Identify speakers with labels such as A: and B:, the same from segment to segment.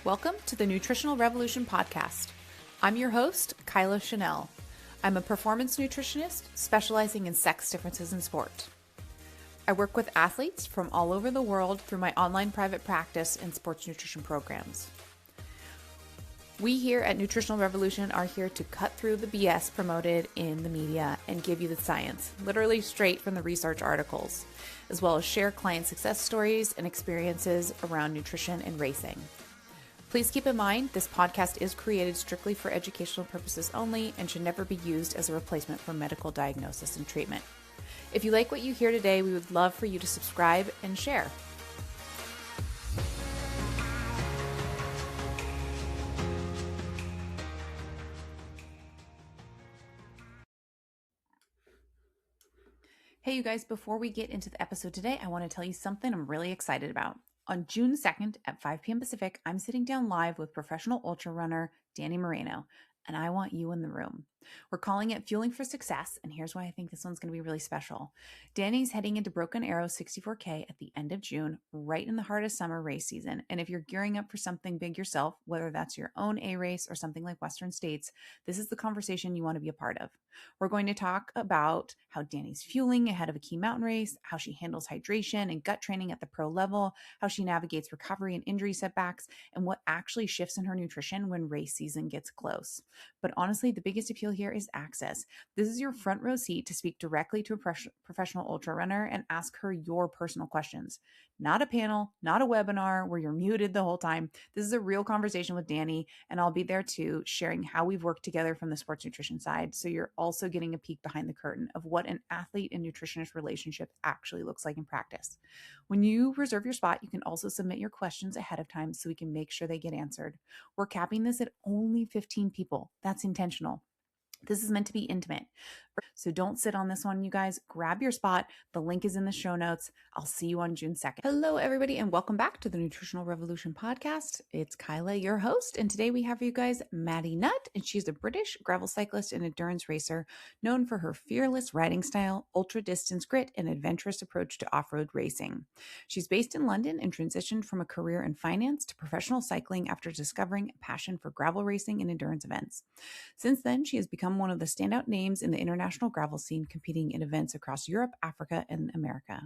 A: Welcome to the Nutritional Revolution podcast. I'm your host, Kyla Chanel. I'm a performance nutritionist specializing in sex differences in sport. I work with athletes from all over the world through my online private practice and sports nutrition programs. We here at Nutritional Revolution are here to cut through the BS promoted in the media and give you the science, literally straight from the research articles, as well as share client success stories and experiences around nutrition and racing. Please keep in mind, this podcast is created strictly for educational purposes only and should never be used as a replacement for medical diagnosis and treatment. If you like what you hear today, we would love for you to subscribe and share. Hey, you guys, before we get into the episode today, I want to tell you something I'm really excited about. On June 2nd at 5 p.m. Pacific, I'm sitting down live with professional ultra runner Danny Moreno, and I want you in the room. We're calling it Fueling for Success, and here's why I think this one's going to be really special. Danny's heading into Broken Arrow 64K at the end of June, right in the heart of summer race season. And if you're gearing up for something big yourself, whether that's your own A race or something like Western States, this is the conversation you want to be a part of. We're going to talk about how Danny's fueling ahead of a key mountain race, how she handles hydration and gut training at the pro level, how she navigates recovery and injury setbacks, and what actually shifts in her nutrition when race season gets close. But honestly, the biggest appeal here is access. This is your front row seat to speak directly to a professional ultra runner and ask her your personal questions. Not a panel, not a webinar where you're muted the whole time. This is a real conversation with Danny, and I'll be there too, sharing how we've worked together from the sports nutrition side. So you're also getting a peek behind the curtain of what an athlete and nutritionist relationship actually looks like in practice. When you reserve your spot, you can also submit your questions ahead of time so we can make sure they get answered. We're capping this at only 15 people. That's intentional. This is meant to be intimate. So don't sit on this one, you guys. Grab your spot. The link is in the show notes. I'll see you on June 2nd. Hello, everybody, and welcome back to the Nutritional Revolution podcast. It's Kyla, your host, and today we have for you guys Maddy Nutt, and she's a British gravel cyclist and endurance racer known for her fearless riding style, ultra-distance grit, and adventurous approach to off-road racing. She's based in London and transitioned from a career in finance to professional cycling after discovering a passion for gravel racing and endurance events. Since then, she has become one of the standout names in the international gravel scene, competing in events across Europe, Africa, and America.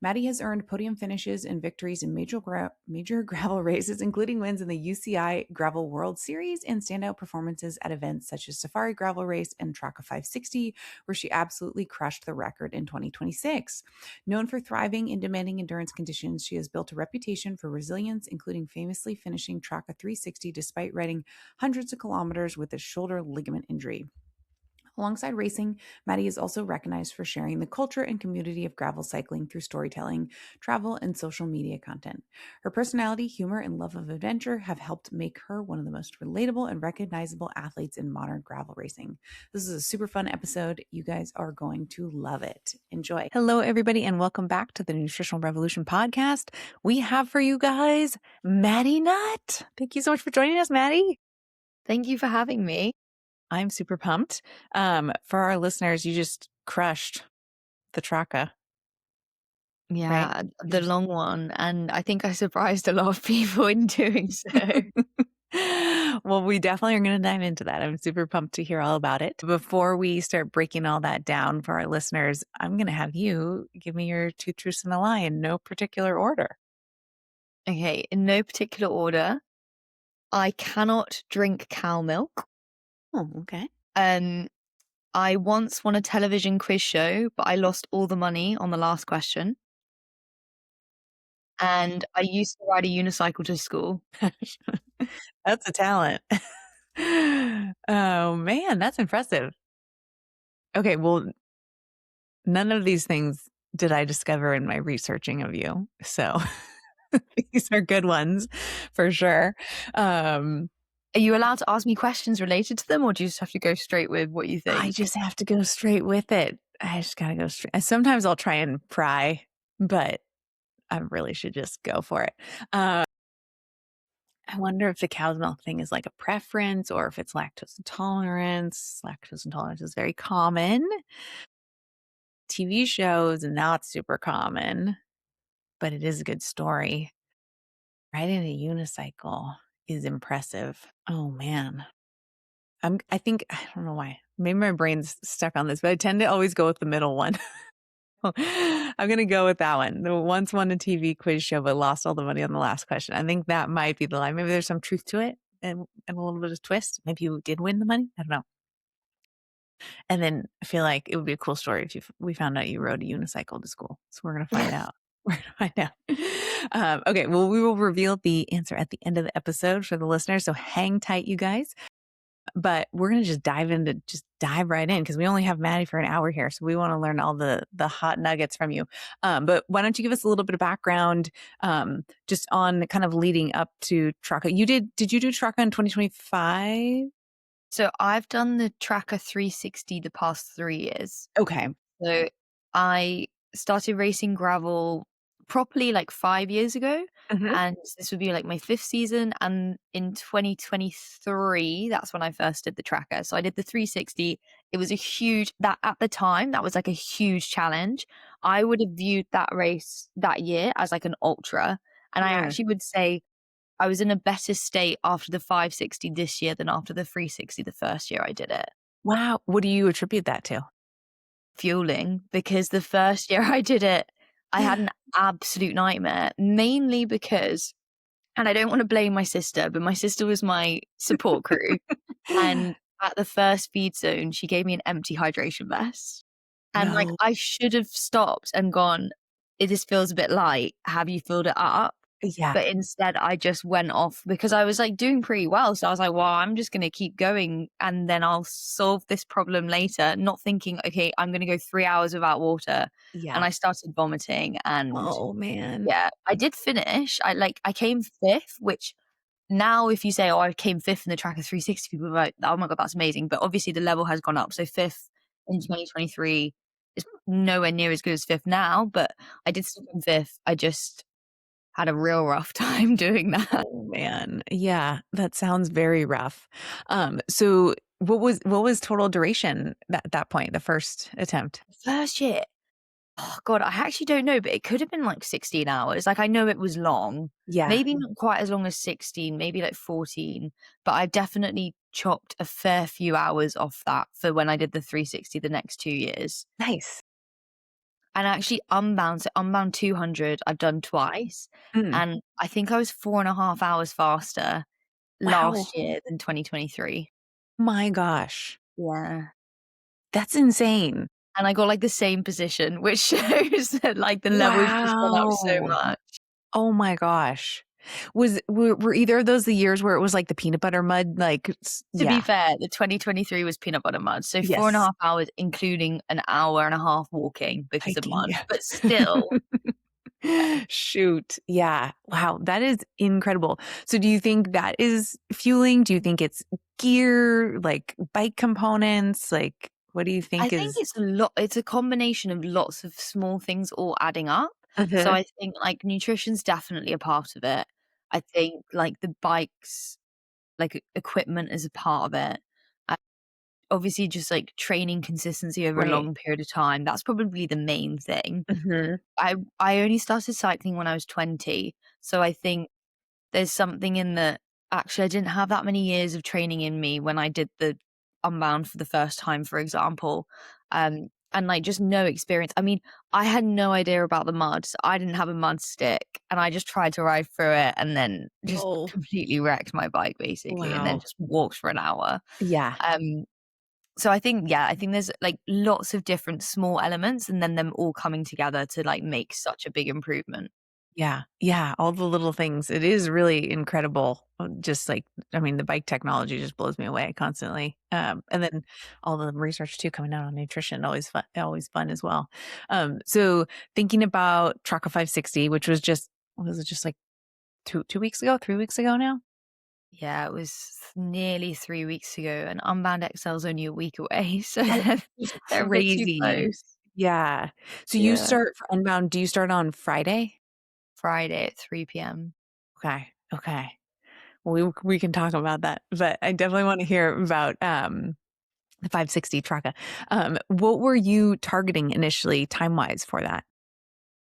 A: Maddy has earned podium finishes and victories in major gravel races, including wins in the UCI Gravel World Series and standout performances at events such as Safari Gravel Race and Traka 560, where she absolutely crushed the record in 2026. Known for thriving in demanding endurance conditions, she has built a reputation for resilience, including famously finishing Traka 360 despite riding hundreds of kilometers with a shoulder ligament injury. Alongside racing, Maddy is also recognized for sharing the culture and community of gravel cycling through storytelling, travel, and social media content. Her personality, humor, and love of adventure have helped make her one of the most relatable and recognizable athletes in modern gravel racing. This is a super fun episode. You guys are going to love it. Enjoy. Hello, everybody, and welcome back to the Nutritional Revolution podcast. We have for you guys Maddy Nutt. Thank you so much for joining us, Maddy.
B: Thank you for having me.
A: I'm super pumped. For our listeners, you just crushed the Traka.
B: Yeah,
A: right?
B: the long one. And I think I surprised a lot of people in doing so.
A: Well, we definitely are going to dive into that. I'm super pumped to hear all about it. Before we start breaking all that down for our listeners, I'm going to have you give me your two truths and a lie in no particular order.
B: Okay, in no particular order, I cannot drink cow milk.
A: Oh, okay.
B: I once won a television quiz show, but I lost all the money on the last question. And I used to ride a unicycle to school.
A: That's a talent. Oh, man, that's impressive. Okay, well, none of these things did I discover in my researching of you. So these are good ones for sure.
B: Are you allowed to ask me questions related to them, or do you just have to go straight with what you think?
A: I just have to go straight with it. I just got to go straight. Sometimes I'll try and pry, but I really should just go for it. I wonder if the cow's milk thing is like a preference or if it's lactose intolerance. Lactose intolerance is very common. TV shows, not super common, but it is a good story. Riding a unicycle. is impressive. Oh man. I think I don't know why. Maybe my brain's stuck on this, but I tend to always go with the middle one. I'm gonna go with that one. The once won a TV quiz show, but lost all the money on the last question. I think that might be the line. Maybe there's some truth to it and a little bit of twist. Maybe you did win the money. I don't know. And then I feel like it would be a cool story if we found out you rode a unicycle to school. So we're gonna find out. We're gonna find out. Okay, well, we will reveal the answer at the end of the episode for the listeners. So hang tight, you guys. But we're going to just dive right in because we only have Maddy for an hour here. So we want to learn all the hot nuggets from you. But why don't you give us a little bit of background just on kind of leading up to Traka? Did you do Traka in 2025?
B: So I've done the Traka 360 the past 3 years.
A: Okay.
B: So I started racing gravel properly like 5 years ago.
A: Mhm.
B: And this would be like my 5th season. And in 2023, that's when I first did the Tracker. So I did the 360. It was that at the time, that was like a huge challenge. I would have viewed that race that year as like an ultra. And I actually would say I was in a better state after the 560 this year than after the 360 the first year I did it.
A: Wow. What do you attribute that to?
B: Fueling, because the first year I did it, I had an absolute nightmare, mainly because, and I don't want to blame my sister, but my sister was my support crew. And at the first feed zone, she gave me an empty hydration vest. And like,
A: No.
B: I should have stopped and gone, this feels a bit light. Have you filled it up?
A: Yeah.
B: But instead, I just went off because I was like doing pretty well. So I was like, well, I'm just going to keep going and then I'll solve this problem later, not thinking, okay, I'm going to go 3 hours without water.
A: Yeah.
B: And I started vomiting. And
A: Oh man.
B: yeah, I did finish. I came 5th, which now if you say, oh, I came 5th in the Tracker 360, people are like, oh my God, that's amazing. But obviously the level has gone up. So 5th in 2023 is nowhere near as good as 5th now, but I did still come 5th. I just had a real rough time doing that.
A: Oh man. Yeah, that sounds very rough. So what was total duration at that point, the first attempt?
B: First year, oh God, I actually don't know, but it could have been like 16 hours. Like I know it was long,
A: Yeah.
B: maybe not quite as long as 16, maybe like 14, but I definitely chopped a fair few hours off that for when I did the 360 the next 2 years.
A: Nice.
B: And actually Unbound, so Unbound 200, I've done twice.
A: Mm.
B: And I think I was 4.5 hours faster
A: Wow.
B: last year than 2023.
A: My gosh.
B: Yeah.
A: That's insane.
B: And I got like the same position, which shows that like the level's just gone up so
A: Wow.
B: much.
A: Oh my gosh. Were either of those the years where it was like the peanut butter mud? Like,
B: To be
A: yeah.
B: fair, the 2023 was peanut butter mud. So
A: Yes.
B: 4.5 hours, including an hour and a half walking because of
A: Hiking.
B: mud.
A: Yeah.
B: But still,
A: Shoot. Yeah. Wow. That is incredible. So do you think that is fueling? Do you think it's gear, like bike components? Like, what do you
B: I
A: think
B: think
A: is?
B: it's a lot. It's a combination of lots of small things all adding up. So
A: Mhm.
B: I think like nutrition's definitely a part of it. I think like the bikes, like equipment is a part of it. Obviously just like training consistency over a
A: Right.
B: long period of time. That's probably the main thing.
A: Mhm.
B: I only started cycling when I was 20. So I think there's something in the actually I didn't have that many years of training in me when I did the Unbound for the first time, for example. And like just no experience. I mean, I had no idea about the mud. So I didn't have a mud stick and I just tried to ride through it and then just
A: Oh,
B: completely wrecked my bike basically and then
A: wow.
B: just walked for an hour.
A: Yeah.
B: Um so I think, yeah, I think there's like lots of different small elements and then them all coming together to like make such a big improvement.
A: Yeah. Yeah. All the little things. It is really incredible. Just like, I mean, the bike technology just blows me away constantly. And then all the research too coming out on nutrition, always fun as well. So thinking about Traka 560, which was just, what was it just like 2 weeks ago, 3 weeks ago now?
B: Yeah, it was nearly 3 weeks ago, and Unbound XL's only a week away, so
A: That is
B: they're a bit too
A: crazy.
B: close.
A: Yeah. So you
B: Yeah.
A: start for Unbound, do you start on Friday?
B: Friday at 3 p.m.
A: Okay. Okay. We can talk about that, but I definitely want to hear about the 560 Traka. What were you targeting initially time wise for that?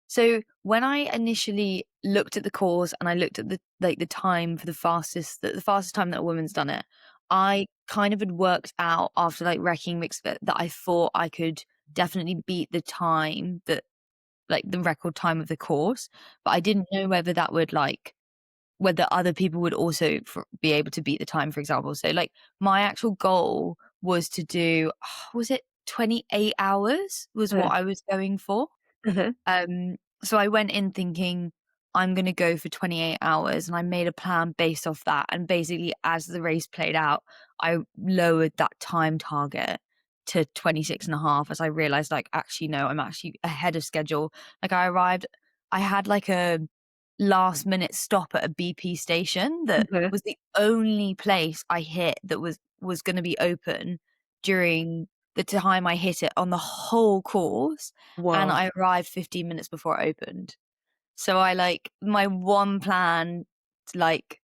B: So when I initially looked at the course and I looked at the time for the fastest time that a woman's done it. I kind of had worked out after like wrecking mix that I thought I could definitely beat the time that like the record time of the course, but I didn't know whether that would like whether other people would also be able to beat the time, for example. So like my actual goal was to do, was it 28 hours was what
A: Uh,
B: I was going for.
A: uh-huh.
B: So I went in thinking I'm going to go for 28 hours and I made a plan based off that. And basically, as the race played out, I lowered that time target to 26 and a half as I realized, like, actually, no, I'm actually ahead of schedule. Like, I had like a last minute stop at a BP station that
A: Uh-huh.
B: was the only place I hit that was going to be open during the time I hit it on the whole course, and
A: Whoa.
B: I arrived 15 minutes before it opened. So I like my one plan, like,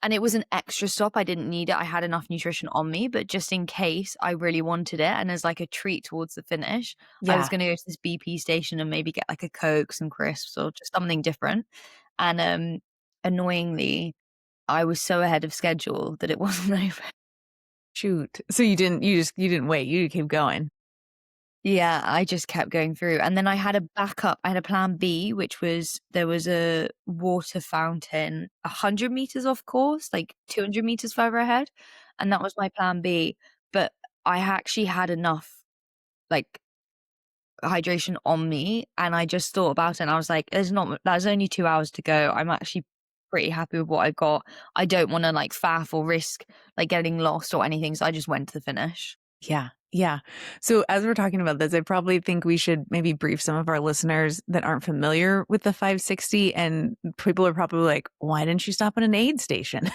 B: and it was an extra stop. I didn't need it. I had enough nutrition on me, but just in case I really wanted it, and as like a treat towards the finish, I was
A: Yeah.
B: going to go to this BP station and maybe get like a Coke, some crisps, or just something different. And annoyingly, I was so ahead of schedule that it wasn't open.
A: Shoot. So you didn't wait. You keep going.
B: Yeah, I just kept going through. And then I had a backup. I had a plan B, which was there was a water fountain 100 meters off course, like 200 meters further ahead. And that was my plan B. But I actually had enough like hydration on me. And I just thought about it and I was like, there's only 2 hours to go. I'm actually pretty happy with what I got. I don't want to like faff or risk like getting lost or anything. So I just went to the finish.
A: Yeah. Yeah. So as we're talking about this, I probably think we should maybe brief some of our listeners that aren't familiar with the 560. And people are probably like, why didn't you stop at an aid station?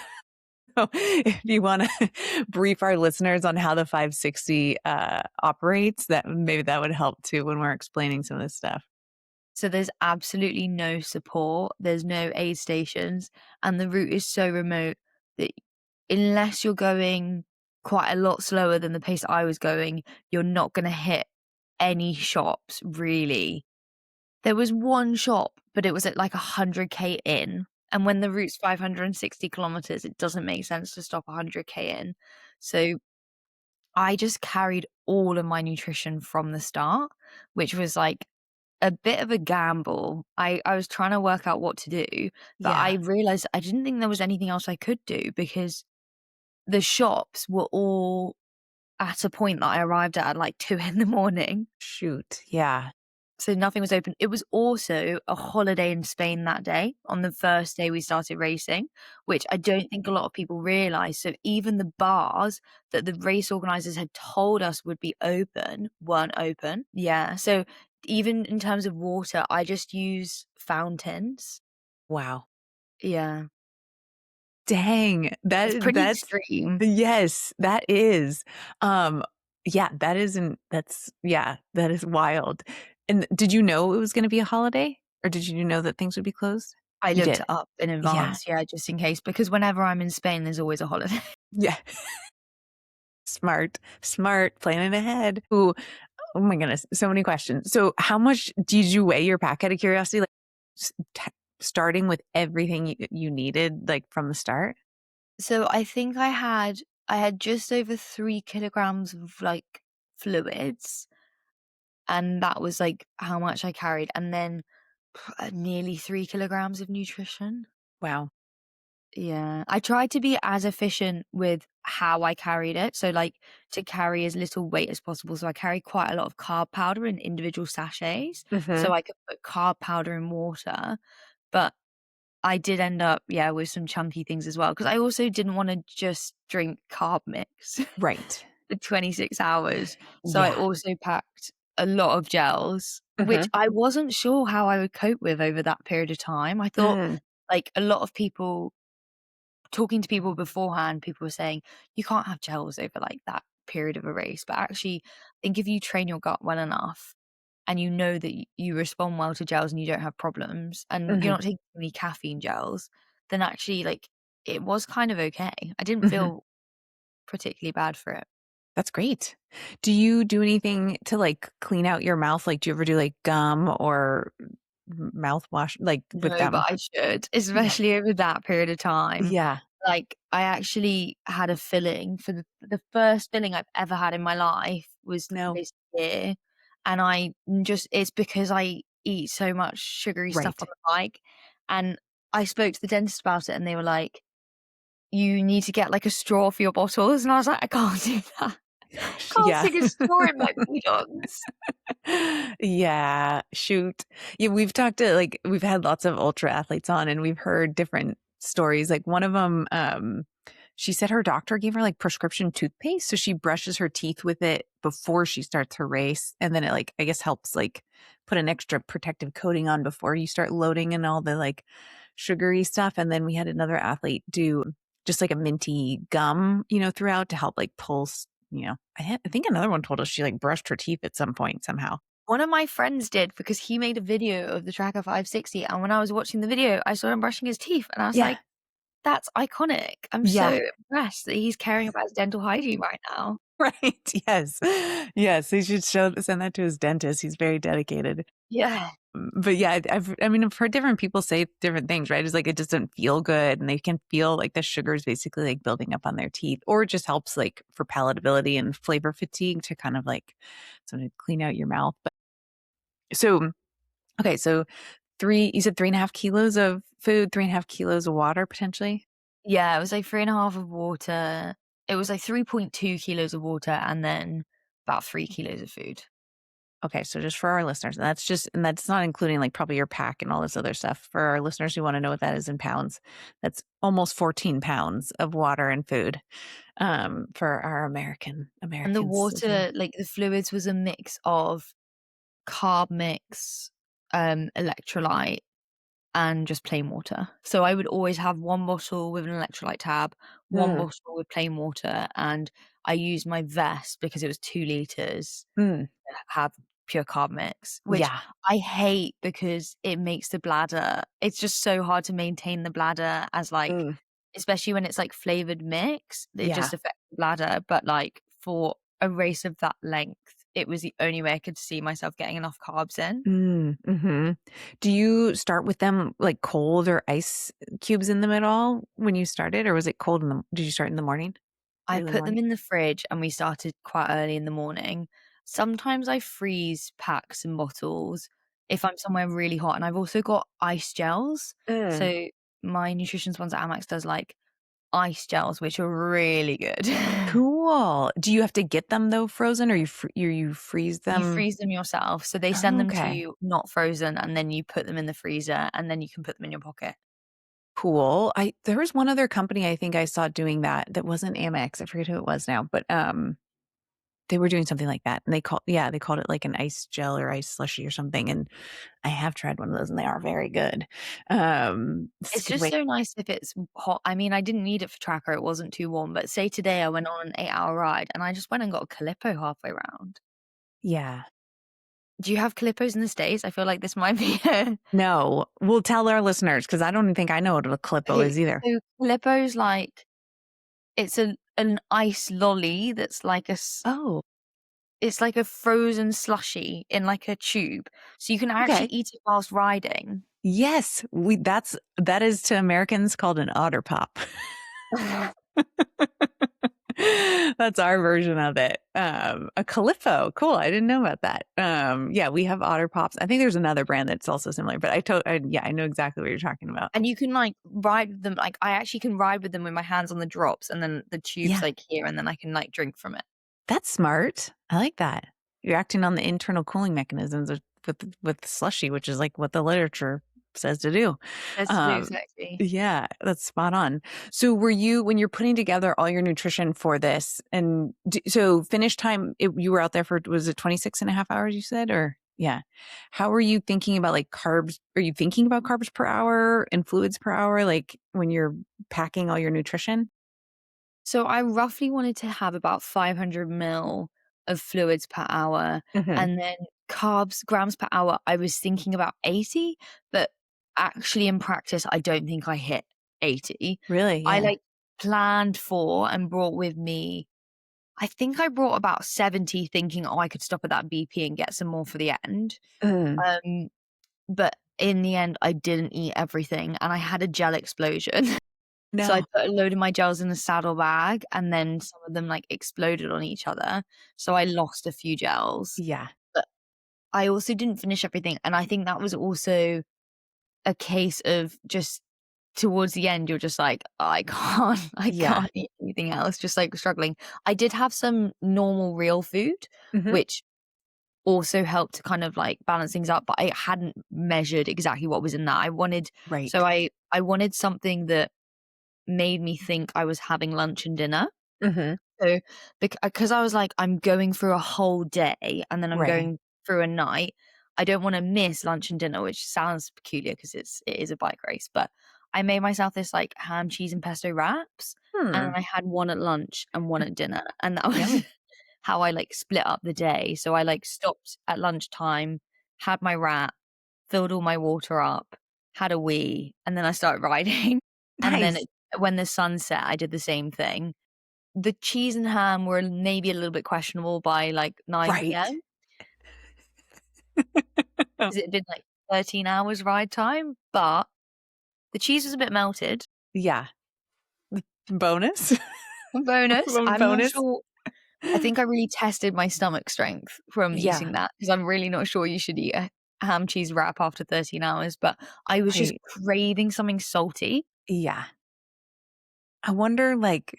A: So if you want to brief our listeners on how the 560 operates, that maybe that would help too when we're explaining some of this stuff.
B: So there's absolutely no support, there's no aid stations, and the route is so remote that unless you're going quite a lot slower than the pace I was going, you're not going to hit any shops really. There was one shop, but it was at like 100k in. And when the route's 560 kilometers, it doesn't make sense to stop 100k in. So I just carried all of my nutrition from the start, which was like a bit of a gamble. I was trying to work out what to do, but I
A: Yeah.
B: realized I didn't think there was anything else I could do because the shops were all at a point that I arrived at like 2 in the morning.
A: Shoot. Yeah.
B: So nothing was open. It was also a holiday in Spain that day on the first day we started racing, which I don't think a lot of people realize. So even the bars that the race organizers had told us would be open weren't open. Yeah. So even in terms of water, I just use fountains.
A: Wow.
B: Yeah.
A: Dang.
B: It's pretty
A: That's
B: extreme.
A: yes, that is. Um yeah, that isn't that's yeah, that is wild. And did you know it was going to be a holiday or did you know that things would be closed?
B: I
A: You
B: looked
A: did.
B: it up in
A: Yeah.
B: advance, yeah, just in case, because whenever I'm in Spain, there's always a holiday.
A: Yeah. Smart. Smart planning ahead. Ooh, oh my goodness, so many questions. So how much did you weigh your pack out of curiosity? Like s- t- starting with everything you needed like from the start?
B: So I had just over 3 kilograms of, like, fluids, and that was, like, how much I carried, and then nearly 3 kilograms of nutrition.
A: Wow.
B: Yeah. I tried to be as efficient with how I carried it, so, like, to carry as little weight as possible, so I carried quite a lot of carb powder in individual sachets,
A: Mhm.
B: so I could put carb powder in water, but I did end up, yeah, with some chunky things as well because I also didn't wanna just drink carb mix
A: Right.
B: for 26 hours. So I
A: Yeah.
B: also packed a lot of gels, which
A: Mhm.
B: I wasn't sure how I would cope with over that period of time. I thought,
A: Mm.
B: like, a lot of people talking to people beforehand, people were saying, "You can't have gels over, like, that period of a race." But actually, I think if you train your gut well enough and you know that you respond well to gels and you don't have problems and you're
A: Mhm.
B: not taking any caffeine gels, then actually, like, it was kind of okay. I didn't
A: Mhm.
B: feel particularly bad for it.
A: That's great. Do you do anything to like clean out your mouth? Like, do you ever do like gum or mouthwash, like, with
B: No, but
A: them?
B: I should,
A: Yeah.
B: especially over that period of time.
A: Yeah.
B: Like, I actually had a filling for the first filling I've ever had in my life was
A: No.
B: this year, and I just it's because I eat so much sugary stuff on
A: Right.
B: the bike, and I spoke to the dentist about it, and they were like, "You need to get, like, a straw for your bottles," and I was like, "I can't do that. Can't
A: Yeah.
B: stick a straw in my bidons."
A: Yeah, shoot. Yeah, we've had lots of ultra athletes on, and we've heard different stories. Like, one of them, she said her doctor gave her, like, prescription toothpaste, so she brushes her teeth with it before she starts her race, and then it, like, I guess helps, like, put an extra protective coating on before you start loading and all the, like, sugary stuff. And then we had another athlete do just, like, a minty gum, throughout to help, like, pulse. I think another one told us she, like, brushed her teeth at some point somehow.
B: One of my friends did because he made a video of the Tracker 560, and when I was watching the video, I saw him brushing his teeth, and I was
A: Yeah.
B: like, "That's iconic." I'm
A: Yeah.
B: so impressed that he's caring about his dental hygiene right now.
A: Right. Yes. Yes. He should send that to his dentist. He's very dedicated.
B: Yeah.
A: But yeah, I've heard different people say different things, right? It's like it just doesn't feel good, and they can feel like the sugar is basically like building up on their teeth, or it just helps like for palatability and flavor fatigue to kind of like sort of clean out your mouth. But so, okay, so you said 3.5 kilos of food, 3.5 kilos of water potentially.
B: Yeah, it was like 3.5 of water. It was like 3.2 kilos of water and then about 3 kilos of food.
A: Okay, so just for our listeners, and that's not including like probably your pack and all this other stuff. For our listeners who want to know what that is in pounds, that's almost 14 pounds of water and food. For our
B: And the
A: Americans listening.
B: water, like the fluids was a mix of carb mix, electrolyte and just plain water. So I would always have one bottle with an electrolyte tab, one
A: Mm,
B: bottle with plain water, and I used my vest because it was 2 liters
A: mm,
B: to have pure carb mix, which
A: yeah.
B: I hate because it makes the bladder it's just so hard to maintain the bladder as, like
A: Mm,
B: especially when it's, like, flavored mix, it
A: yeah.
B: just affects the bladder, but, like, for a race of that length, it was the only way I could see myself getting enough carbs in.
A: Mhm. Do you start with them like cold or ice cubes in them at all when you started, or was it cold did you start in the morning?
B: I
A: Early
B: put them
A: morning?
B: in the fridge and we started quite early in the morning. Sometimes I freeze packs and bottles if I'm somewhere really hot, and I've also got ice gels.
A: Mm.
B: So my nutrition sponsor Amex does like ice gels, which are really good.
A: Cool. Do you have to get them though frozen, or you freeze
B: You
A: them?
B: freeze them yourself. So they send
A: Oh,
B: them to
A: okay.
B: you not frozen, and then you put them in the freezer, and then you can put them in your pocket.
A: Cool. There was one other company I think I saw doing that wasn't Amex. I forget who it was now, but they were doing something like that, and they called it like an ice gel or ice slushy or something. And I have tried one of those, and they are very good. It's a
B: It's
A: good
B: just
A: way.
B: so nice if it's hot. I mean, I didn't need it for tracker, it wasn't too warm, but say today I went on an 8-hour ride and I just went and got a Calippo halfway round.
A: Yeah.
B: Do you have Calippos in the States? I feel like this might be
A: No, we'll tell our listeners because I don't even think I know what a Calippo
B: Okay,
A: is either.
B: so Calippo's like it's an ice lolly that's like
A: Oh,
B: it's like a frozen slushie in like a tube, so you can actually
A: okay.
B: eat it whilst riding.
A: Yes, that is to Americans called an otter pop. That's our version of it. A Calippo. Cool. I didn't know about that. Yeah, we have Otter Pops. I think there's another brand that's also similar, but yeah, I know exactly what you're talking about.
B: And you can, like, ride with them like, I actually can ride with them with my hands on the drops, and then the tube's,
A: Yeah,
B: like, here, and then I can, like, drink from it.
A: that's smart. I like that. You're acting on the internal cooling mechanisms with slushy, which is like what the literature says to do.
B: That's to do
A: Um,
B: exactly.
A: yeah, that's spot on. So when you're putting together all your nutrition for this, and so finish time, you were out there for, was it 26 and a half hours you said, or yeah. How are you thinking about like carbs? Are you thinking about carbs per hour and fluids per hour, like when you're packing all your nutrition?
B: So I roughly wanted to have about 500 mil of fluids per hour,
A: Hmm.
B: and then carbs, grams per hour, I was thinking about 80, but actually in practice, I don't think I hit 80.
A: Really?
B: I,
A: Yeah.
B: like, planned for and brought with me I think I brought about 70 thinking, "Oh, I could stop at that BP and get some more for the end."
A: Mm.
B: Um, but in the end, I didn't eat everything and I had a gel explosion. So I
A: No.
B: put a load of my gels in the saddlebag and then some of them like exploded on each other. So I lost a few gels.
A: Yeah.
B: But I also didn't finish everything. And I think that was also a case of just towards the end, you're just like, "Oh, I
A: Yeah.
B: can't eat anything else," just like struggling. I did have some normal real food,
A: Mhm.
B: which also helped to kind of like balance things up, but I hadn't measured exactly what was in that.
A: Right.
B: I wanted something that made me think I was having lunch and dinner.
A: Mhm.
B: So, because I was like, I'm going through a whole day and then I'm
A: Right.
B: going through a night. I don't want to miss lunch and dinner, which sounds peculiar because it is a bike race. But I made myself this like ham, cheese, and pesto wraps, and
A: Hmm.
B: I had one at lunch and one at dinner, and that was
A: Yummy.
B: how I like split up the day. So I like stopped at lunchtime, had my wrap, filled all my water up, had a wee, and then I started riding. And then
A: Nice.
B: when the sun set, I did the same thing. The cheese and ham were maybe a little bit questionable by, like, 9
A: Right.
B: PM, 'cause it had been, like, 13 hours ride time, but the cheese was a bit melted.
A: Yeah. Bonus?
B: Bonus, I'm not
A: Bonus?
B: sure. I think I really tested my stomach strength from
A: Yeah.
B: eating that because 'cause I'm really not sure you should eat a ham cheese wrap after 13 hours, but I was just
A: Right.
B: craving something salty.
A: Yeah. I wonder, like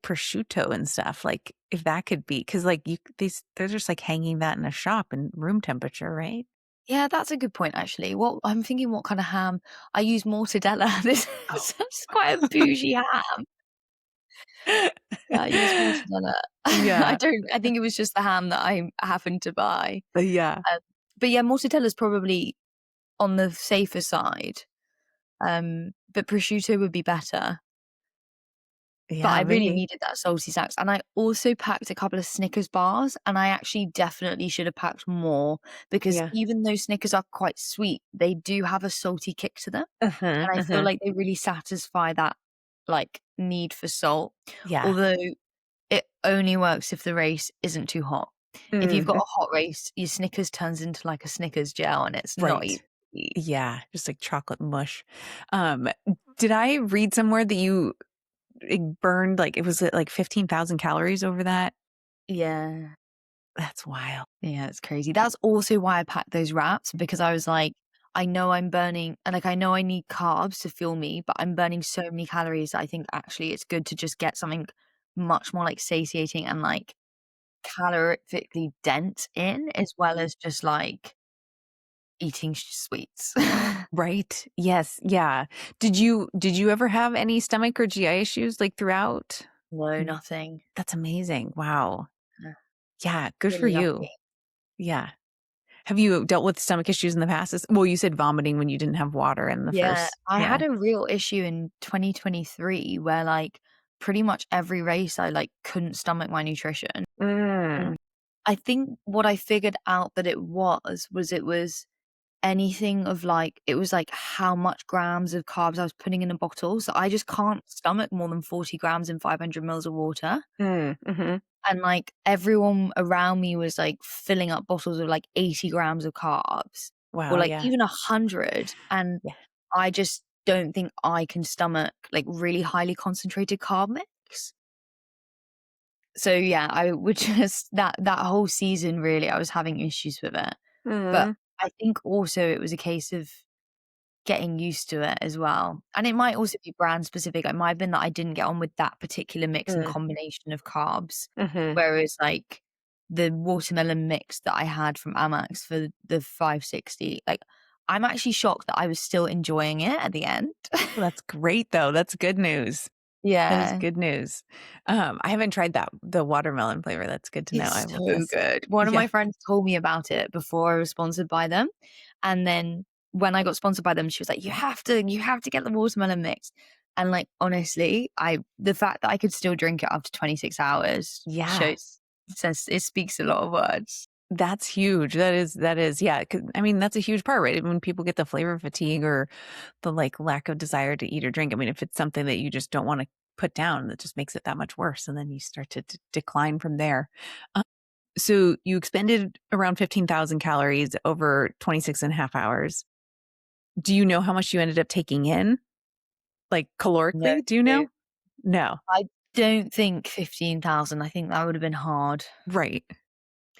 A: prosciutto and stuff, like, if that could be, because like, they're just, like, hanging that in a shop in room temperature, right?
B: Yeah, that's a good point, actually. What I'm thinking what kind of ham I use mortadella.
A: Oh.
B: This is quite a bougie ham. Yeah, I use mortadella.
A: Yeah.
B: I think it was just the ham that I happened to buy.
A: Yeah.
B: Um, but yeah, mortadella's probably on the safer side, but prosciutto would be better. But
A: Yeah,
B: I really
A: maybe.
B: needed that salty snacks, and I also packed a couple of Snickers bars, and I actually definitely should have packed more because
A: Yeah.
B: even though Snickers are quite sweet, they do have a salty kick to them,
A: Mhm,
B: and I feel
A: mhm.
B: like they really satisfy that, like, need for salt.
A: Yeah.
B: Although it only works if the race isn't too hot. If you've got
A: Mhm.
B: a hot race, your Snickers turns into like a Snickers gel and it's not
A: Right.
B: easy to eat.
A: Yeah, just like chocolate mush. Um, did I read somewhere that you, burned, like, it was it like 15,000 calories over that?
B: Yeah.
A: That's wild.
B: Yeah, it's crazy. That's also why I packed those wraps because I was like, I know I'm burning and like I know I need carbs to fuel me, but I'm burning so many calories that I think actually it's good to just get something much more like satiating and like calorically dense in as well as just like eating sweets.
A: Right? Yes, yeah. Did you ever have any stomach or GI issues, like, throughout?
B: No,
A: Mm.
B: nothing.
A: That's amazing. Wow.
B: Uh,
A: Yeah, good for
B: Really
A: you.
B: lucky.
A: Yeah. Have you dealt with stomach issues in the past? Well, you said vomiting when you didn't have water in the
B: Yeah,
A: first.
B: I
A: Yeah.
B: had a real issue in 2023 where, like, pretty much every race I, like, couldn't stomach my nutrition,
A: Mm.
B: and I think what I figured out that it was anything of, like it was, like, how much grams of carbs I was putting in a bottle, so I just can't stomach more than 40 grams in 500 mils of water,
A: Mm, mhm.
B: and, like, everyone around me was, like, filling up bottles of, like, 80 grams of carbs or,
A: Wow,
B: like,
A: yeah.
B: even 100, and
A: Yeah.
B: I just don't think I can stomach, like, really highly concentrated carb mix. So, yeah, I would just that whole season, really, I was having issues with it. But
A: Mm,
B: I think also it was a case of getting used to it as well. And it might also be brand specific. It might have been that I didn't get on with that particular mix and
A: mm,
B: combination of carbs.
A: mhm.
B: Whereas, like, the watermelon mix that I had from Amex for the 560, like, I'm actually shocked that I was still enjoying it at the end.
A: Well, that's great, though. That's good news. That is
B: Yeah.
A: good news. I haven't tried the watermelon flavor. That's good to know.
B: It's
A: I will
B: so
A: test.
B: good. One of
A: Yeah.
B: my friends told me about it before I was sponsored by them, and then when I got sponsored by them, she was like, you have to get the watermelon mix." And, like, honestly, I the fact that I could still drink it after 26 hours
A: Yeah.
B: it speaks a lot of words.
A: That's huge. That is, yeah, 'cause I mean, that's a huge part, right? When people get the flavor fatigue or the, like, lack of desire to eat or drink, I mean, if it's something that you just don't wanna put down, that just makes it that much worse, and then you start to decline from there. Uh, So you expended around 15,000 calories over 26 and a half hours. Do you know how much you ended up taking in? Like
B: No,
A: calorically? Do you know? No.
B: I don't think 15,000. I think that would have been hard.
A: Right.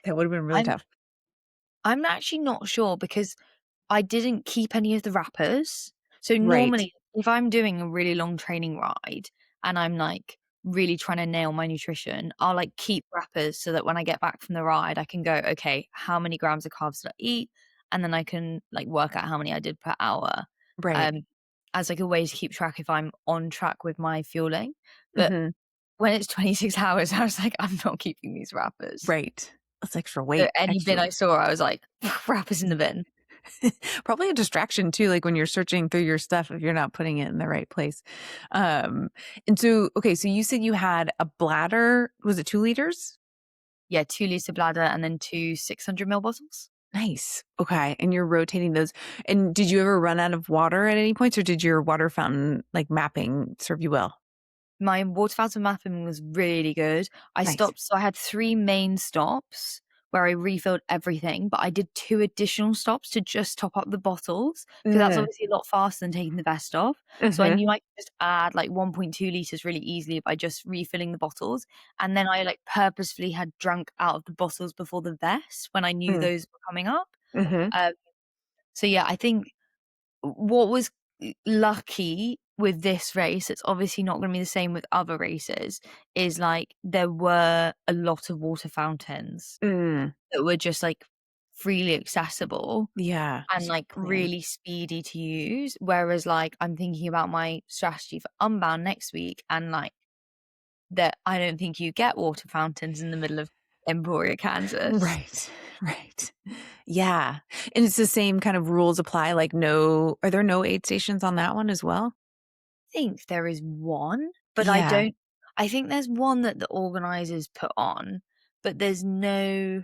A: That would have been really
B: I'm
A: tough.
B: I'm actually not sure because I didn't keep any of the wrappers. So
A: Right.
B: normally, if I'm doing a really long training ride and I'm like really trying to nail my nutrition, I'll like keep wrappers so that when I get back from the ride, I can go, okay, how many grams of carbs did I eat? And then I can like work out how many I did per hour.
A: Right.
B: Um, as like a way to keep track if I'm on track with my fueling. But
A: Hmm.
B: when it's 26 hours, I was like, I'm not keeping these wrappers.
A: Right. That's extra
B: So
A: weight.
B: any bin
A: Extra.
B: I saw, I was like, wrappers in the bin.
A: Probably a distraction too, like when you're searching through your stuff if you're not putting it in the right place. Um, and so, okay, so you said you had a bladder. Was it 2 liters?
B: Yeah, 2 liter bladder and then two 600 ml bottles.
A: Nice. Okay. And you're rotating those. And did you ever run out of water at any points, or did your water fountain like mapping serve you well?
B: My water fountain mapping was really good. I
A: Nice.
B: stopped, so I had 3 main stops where I refilled everything, but I did 2 additional stops to just top up the bottles because that's
A: Mm.
B: obviously a lot faster than taking the vest off. So I
A: Hmm.
B: knew I could just add like 1.2 liters really easily by just refilling the bottles. And then I like purposefully had drunk out of the bottles before the vest when I knew
A: Mm.
B: those were coming up.
A: Hmm.
B: Um, so yeah, I think what was lucky with this race, it's obviously not gonna be the same with other races, is, like, there were a lot of water fountains
A: Mm.
B: that were just, like, freely accessible
A: Yeah.
B: and,
A: So you
B: like,
A: could plan.
B: really speedy to use, whereas, like, I'm thinking about my strategy for Unbound next week and, like, that I don't think you get water fountains in the middle of Emporia, Kansas.
A: Right. Right. Yeah. And it's the same kind of rules apply, like no, are there no aid stations on that one as well?
B: Think there is one, but
A: Yeah.
B: I think there's one that the organizers put on, but there's no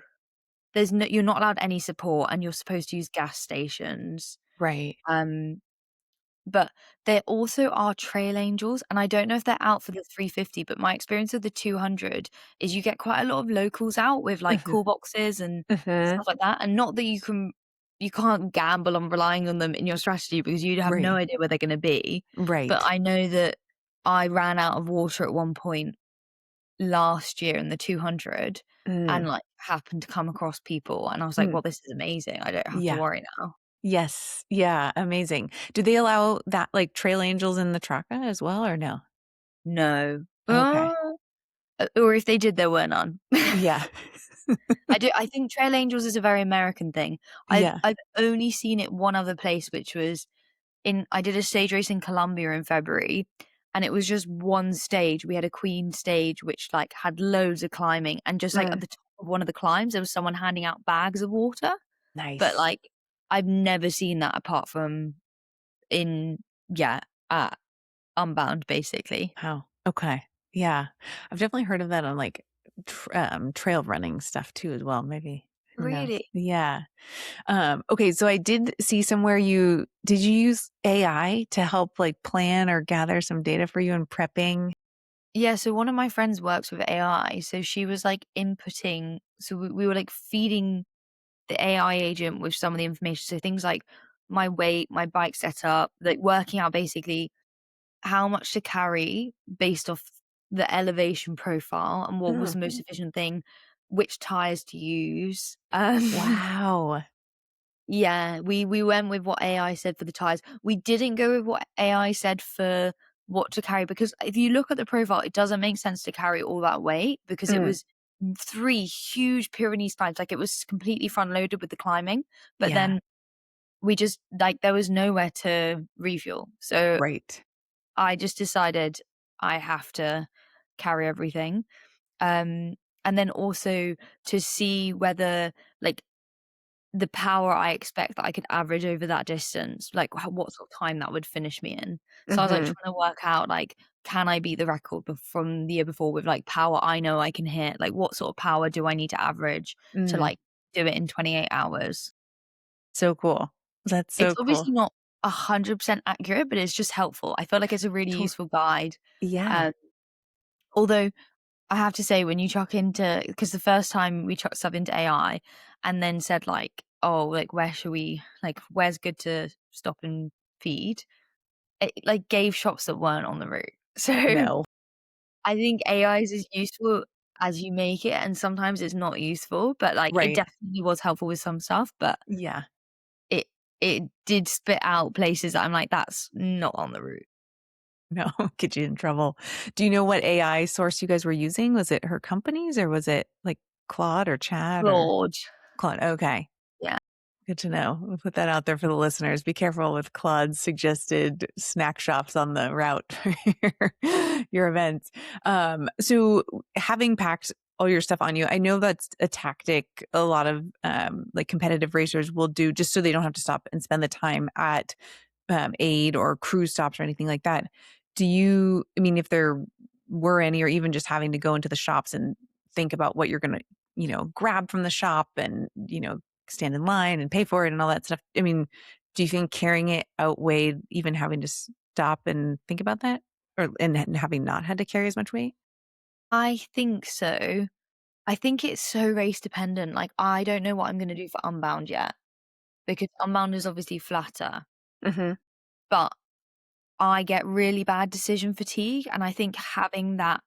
B: you're not allowed any support and you're supposed to use gas stations.
A: Right.
B: Um, but there also are trail angels, and I don't know if they're out for the 350, but my experience of the 200 is you get quite a lot of locals out with, like,
A: Mhm.
B: cool boxes and
A: Mhm.
B: stuff like that, and not that you can't gamble on relying on them in your strategy because you have no
A: Right.
B: idea where they're gonna be, but
A: Right.
B: I know that I ran out of water at one point last year in the 200 and,
A: Mm.
B: like, happened to come across people, and I was like,
A: Mm.
B: "Well, this is amazing. I don't have to
A: Yeah.
B: worry now."
A: Yes. Yeah. Amazing. Do they allow that like trail angels in the Traka as well or no?
B: No.
A: Okay.
B: Or if they did, there were none.
A: Yeah.
B: I think Trail Angels is a very American thing.
A: Yeah.
B: I've only seen it one other place, which was in I did a stage race in Colombia in February, and it was just one stage. We had a queen stage which, like, had loads of climbing, and just, like, at
A: Mm.
B: the top of one of the climbs, there was someone handing out bags of water, but,
A: Nice.
B: like, I've never seen that apart from in yeah, at Unbound, basically.
A: Wow. Okay. Yeah. I've definitely heard of that on like trail running stuff too as well. Maybe. Who knows?
B: Really?
A: Yeah. Okay. So I did see somewhere did you use AI to help like plan or gather some data for you in prepping?
B: Yeah, so one of my friends works with AI, so she was, like, inputting so we were, like, feeding the AI agent with some of the information, so things like my weight, my bike setup, like, working out basically how much to carry based off the elevation profile and what was
A: Mm.
B: the most efficient thing, which tires to use.
A: Wow.
B: Yeah, we went with what AI said for the tires. We didn't go with what AI said for what to carry because if you look at the profile, it doesn't make sense to carry all that weight because it
A: Mm.
B: was 3 huge Pyrenees climbs, like, it was completely front loaded with the climbing, but
A: Yeah.
B: then we just like, there was nowhere to refuel. So,
A: Right.
B: I just decided I have to carry everything. Um, and then also to see whether, like, the power I expect that I could average over that distance, like what sort of time that would finish me in. So I was like
A: Hmm.
B: trying to work out like, can I beat the record from the year before with like power I know I can hit? Like what sort of power do I need to average to
A: Mm.
B: like do it in 28 hours?
A: So cool. That's
B: It's
A: so cool.
B: obviously not 100% accurate, but it's just helpful. I feel like it's a really
A: To-
B: useful guide.
A: yeah.
B: Um, although I have to say when you chuck into, because the first time we chucked stuff into AI and then said like, oh, like where should we, like where's good to stop and feed? It like gave shops that weren't on the route. So
A: No.
B: I think AI is as useful as you make it, and sometimes it's not useful, but like it
A: Right.
B: definitely was helpful with some stuff, but
A: Yeah.
B: it it did spit out places that I'm like, that's not on the route.
A: No, get you in trouble. Do you know what AI source you guys were using? Was it her company's or was it like Claude or Chat or
B: Claude.
A: Claude? Okay.
B: Yeah.
A: Good to know. We'll put that out there for the listeners. Be careful with Claude's suggested snack shops on the route for your events. So having packed all your stuff on you, I know that's a tactic a lot of like competitive racers will do just so they don't have to stop and spend the time at aid or cruise stops or anything like that. I mean, if there were any, or even just having to go into the shops and think about what you're going to, grab from the shop and, stand in line and pay for it and all that stuff. I mean, do you think carrying it outweighed even having to stop and think about that and having not had to carry as much weight?
B: I think so. I think it's so race dependent. Like I don't know what I'm gonna do for Unbound yet because Unbound is obviously flatter,
A: Hmm.
B: but I get really bad decision fatigue, and I think having that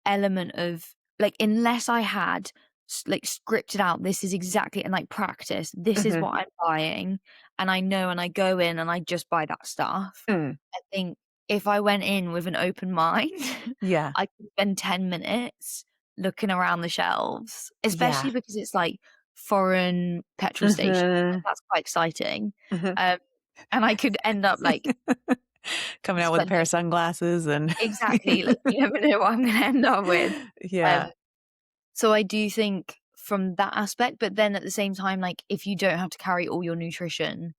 B: element of like, unless I had like scripted out, this is exactly, and like practice, this is
A: Hmm.
B: what I'm buying, and I know, and I go in and I just buy that stuff.
A: Mm.
B: I think if I went in with an open mind,
A: Yeah.
B: I could spend 10 minutes looking around the shelves, especially
A: Yeah.
B: because it's like foreign petrol stations. Like,
A: Hmm.
B: that's quite exciting.
A: Hmm.
B: Um, and I could end up like
A: Coming out with a pair
B: spending
A: of sunglasses and
B: exactly, like you never know what I'm gonna end up with. Um,
A: yeah.
B: so I do think from that aspect, but then at the same time, like if you don't have to carry all your nutrition,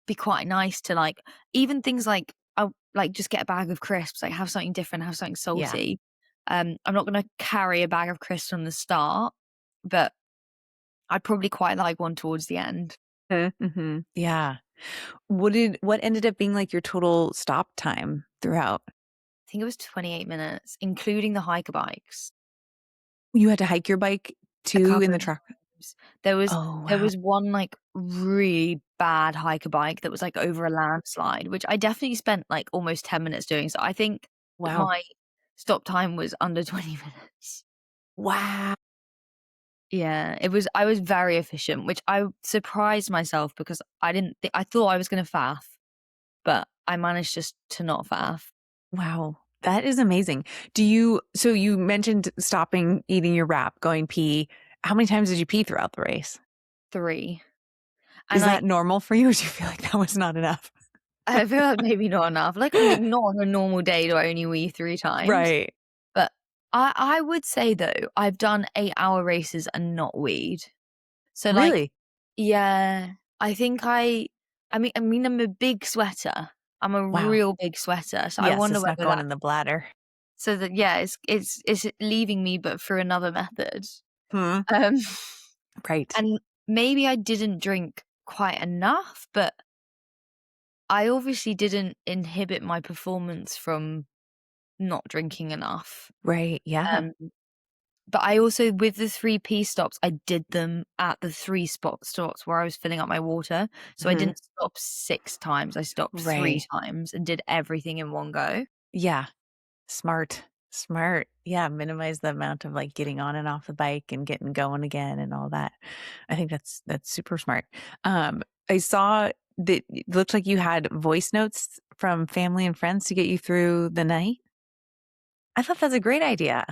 B: be quite nice to like even things like like just get a bag of crisps, like have something different, have something
A: Yeah.
B: salty. I'm not gonna carry a bag of crisps from the start, but I'd probably quite like one towards the end.
A: Mm-hmm. Yeah. What ended up being like your total stop time throughout?
B: I think it was 28 minutes, including the hiker bikes.
A: You had to hike your bike
B: A
A: too in
B: couple
A: the
B: of
A: truck?
B: times. There was
A: Oh,
B: there
A: wow.
B: was one, like, really bad hiker bike that was, like, over a landslide, which I definitely spent, like, almost 10 minutes doing, so I think that
A: Wow.
B: my stop time was under 20 minutes.
A: Wow.
B: Yeah, I was very efficient, which I surprised myself because I didn't thi I thought I was gonna faff, but I managed just to not faff.
A: Wow. That is amazing. So you mentioned stopping eating your wrap, going pee. How many times did you pee throughout the race?
B: 3. And
A: Is that normal for you or do you feel like that was not enough?
B: I feel like maybe not enough. Like, I mean, not on a normal day do I only wee 3 times.
A: Right.
B: But I would say though, I've done 8-hour races and not weed. So like,
A: Really?
B: yeah, I think I mean I'm a big sweater. I'm a
A: Wow.
B: real big sweater. So I
A: Yes,
B: wonder
A: it's not
B: whether
A: going
B: that
A: in the bladder.
B: so that yeah, it's leaving me but through another method.
A: Hmm.
B: Um
A: Right.
B: and maybe I didn't drink quite enough, but I obviously didn't inhibit my performance from not drinking enough.
A: Right. Yeah.
B: Um But I also with the 3P stops, I did them at the 3 stops where I was filling up my water. So I
A: Hmm.
B: didn't stop 6 times, I stopped 3
A: Right.
B: times and did everything in one go.
A: Yeah. Smart. Smart. Yeah, minimize the amount of like getting on and off the bike and getting going again and all that. I think that's super smart. I saw that it looked like you had voice notes from family and friends to get you through the night. I thought that's a great idea.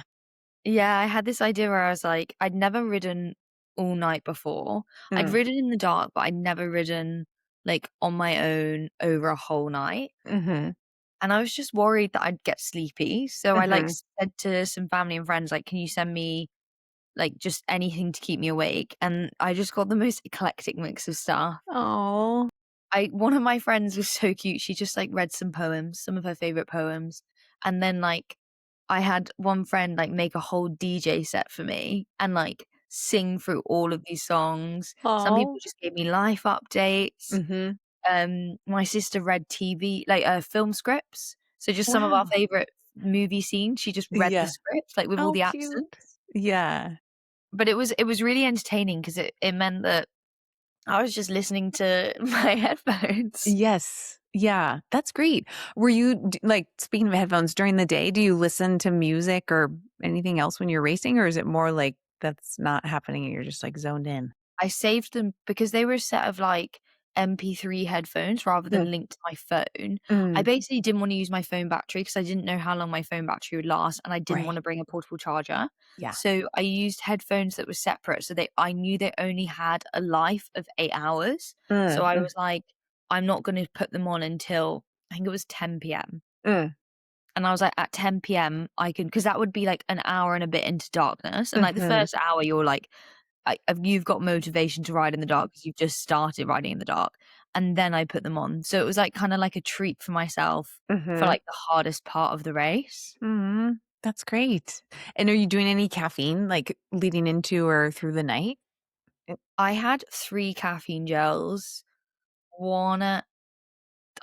B: Yeah, I had this idea where I was like, I'd never ridden all night before. I'd
A: Mm.
B: ridden in the dark, but I'd never ridden, like, on my own over a whole night.
A: Mhm.
B: And I was just worried that I'd get sleepy. So I, like,
A: Mhm.
B: said to some family and friends, like, "Can you send me, like, just anything to keep me awake?" And I just got the most eclectic mix of stuff.
A: Oh.
B: I One of my friends was so cute, she just, like, read some poems, some of her favorite poems, and then, like, I had one friend, like, make a whole DJ set for me and, like, sing through all of these songs. Some people
A: Oh.
B: just gave me life updates.
A: Mhm.
B: My sister read TV like, film scripts, so just some of our
A: Wow.
B: favorite movie scene. She just read the
A: Yeah.
B: script, like, with all
A: Oh,
B: the
A: cute.
B: accents.
A: Yeah.
B: But it was really entertaining because it meant that I was just listening to my headphones.
A: Yes. Yeah, that's great. Were you like, speaking of headphones during the day, do you listen to music or anything else when you're racing, or is it more like that's not happening and you're just like zoned in?
B: I saved them because they were a set of, like, MP3 headphones rather
A: Mm,
B: than linked to my phone. I
A: mm,
B: basically didn't wanna use my phone battery because I didn't know how long my phone battery would last, and I didn't
A: right.
B: wanna bring a portable charger.
A: Yeah.
B: So I used headphones that were separate, so I knew they only had a life of 8 hours. So
A: Mm,
B: I
A: mm,
B: was like, "I'm not gonna put them on until" I think it was 10 PM.
A: mm,
B: And I was like, "At 10 PM, I can" because that would be, like, an hour and a bit into darkness, and, like, the
A: mhm,
B: first hour, you're like, you've got motivation to ride in the dark because 'cause you've just started riding in the dark, and then I put them on. So it was, like, kinda like a treat for myself for,
A: mhm,
B: like, the hardest part of the race.
A: mhm. That's great. And are you doing any caffeine, like, leading into or through the night?
B: I had 3 caffeine gels, one at,